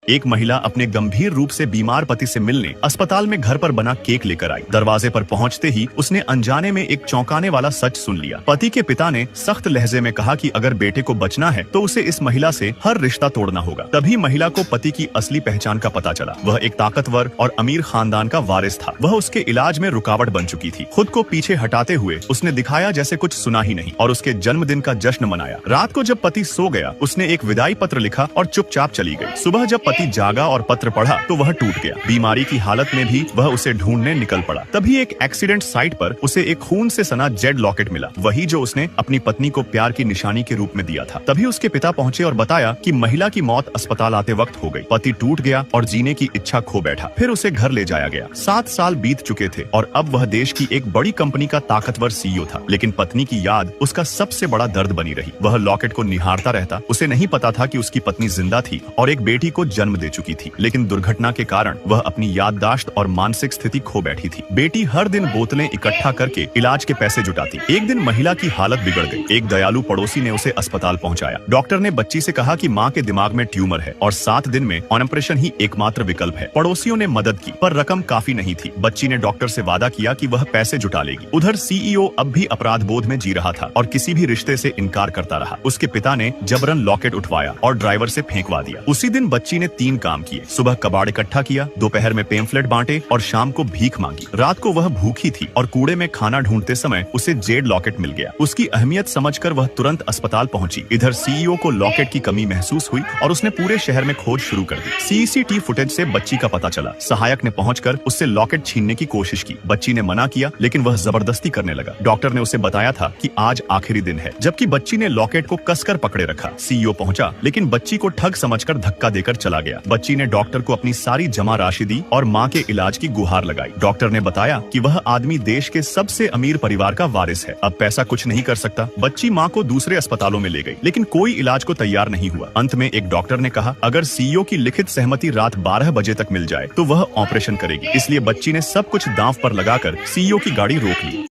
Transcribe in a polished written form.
एक महिला अपने गंभीर रूप से बीमार पति से मिलने अस्पताल में घर पर बना केक लेकर आई। दरवाजे पर पहुंचते ही उसने अनजाने में एक चौंकाने वाला सच सुन लिया। पति के पिता ने सख्त लहजे में कहा कि अगर बेटे को बचना है तो उसे इस महिला से हर रिश्ता तोड़ना होगा। तभी महिला को पति की असली पहचान का पता चला। वह एक ताकतवर और अमीर खानदान का वारिस था। वह उसके इलाज में रुकावट बन चुकी थी। खुद को पीछे हटाते हुए उसने दिखाया जैसे कुछ सुना ही नहीं और उसके जन्मदिन का जश्न मनाया। रात को जब पति सो गया उसने एक विदाई पत्र लिखा और चुपचाप चली गई। सुबह जब पति जागा और पत्र पढ़ा तो वह टूट गया। बीमारी की हालत में भी वह उसे ढूंढने निकल पड़ा। तभी एक एक्सीडेंट साइट पर उसे एक खून से सना जेड लॉकेट मिला, वही जो उसने अपनी पत्नी को प्यार की निशानी के रूप में दिया था। तभी उसके पिता पहुंचे और बताया कि महिला की मौत अस्पताल आते वक्त हो गई। पति टूट गया और जीने की इच्छा खो बैठा। फिर उसे घर ले जाया गया। 7 साल बीत चुके थे और अब वह देश की एक बड़ी कंपनी का ताकतवर सीईओ था। लेकिन पत्नी की याद उसका सबसे बड़ा दर्द बनी रही। वह लॉकेट को निहारता रहता। उसे नहीं पता था कि उसकी पत्नी जिंदा थी और एक बेटी को जन्म दे चुकी थी। लेकिन दुर्घटना के कारण वह अपनी याददाश्त और मानसिक स्थिति खो बैठी थी। बेटी हर दिन बोतलें इकट्ठा करके इलाज के पैसे जुटाती। एक दिन महिला की हालत बिगड़ गई। एक दयालु पड़ोसी ने उसे अस्पताल पहुंचाया। डॉक्टर ने बच्ची से कहा कि मां के दिमाग में ट्यूमर है और 7 दिन में ऑपरेशन ही एकमात्र विकल्प है। पड़ोसियों ने मदद की पर रकम काफी नहीं थी। बच्ची ने डॉक्टर से वादा किया कि वह पैसे जुटा लेगी। उधर सीईओ अब भी अपराध बोध में जी रहा था और किसी भी रिश्ते से इनकार करता रहा। उसके पिता ने जबरन लॉकेट उठवाया और ड्राइवर से फेंकवा दिया। उसी दिन बच्ची ने 3 काम किए। सुबह कबाड़ इकट्ठा किया, दोपहर में पेम्फलेट बांटे और शाम को भीख मांगी। रात को वह भूखी थी और कूड़े में खाना ढूंढते समय उसे जेड लॉकेट मिल गया। उसकी अहमियत समझकर वह तुरंत अस्पताल पहुंची। इधर सीईओ को लॉकेट की कमी महसूस हुई और उसने पूरे शहर में खोज शुरू कर दी। सीसीटीवी फुटेज से बच्ची का पता चला। सहायक ने पहुंचकर उससे लॉकेट छीनने की कोशिश की। बच्ची ने मना किया लेकिन वह जबरदस्ती करने लगा। डॉक्टर ने उसे बताया था कि आज आखिरी दिन है, जबकि बच्ची ने लॉकेट को कसकर पकड़े रखा। सीईओ पहुंचा लेकिन बच्ची को ठग समझकर धक्का देकर चला गया। बच्ची ने डॉक्टर को अपनी सारी जमा राशि दी और मां के इलाज की गुहार लगाई। डॉक्टर ने बताया कि वह आदमी देश के सबसे अमीर परिवार का वारिस है। अब पैसा कुछ नहीं कर सकता। बच्ची मां को दूसरे अस्पतालों में ले गई लेकिन कोई इलाज को तैयार नहीं हुआ। अंत में एक डॉक्टर ने कहा अगर सीईओ की लिखित सहमति रात 12 बजे तक मिल जाए तो वह ऑपरेशन करेगी। इसलिए बच्ची ने सब कुछ दांव पर लगाकर सीईओ की गाड़ी रोक ली।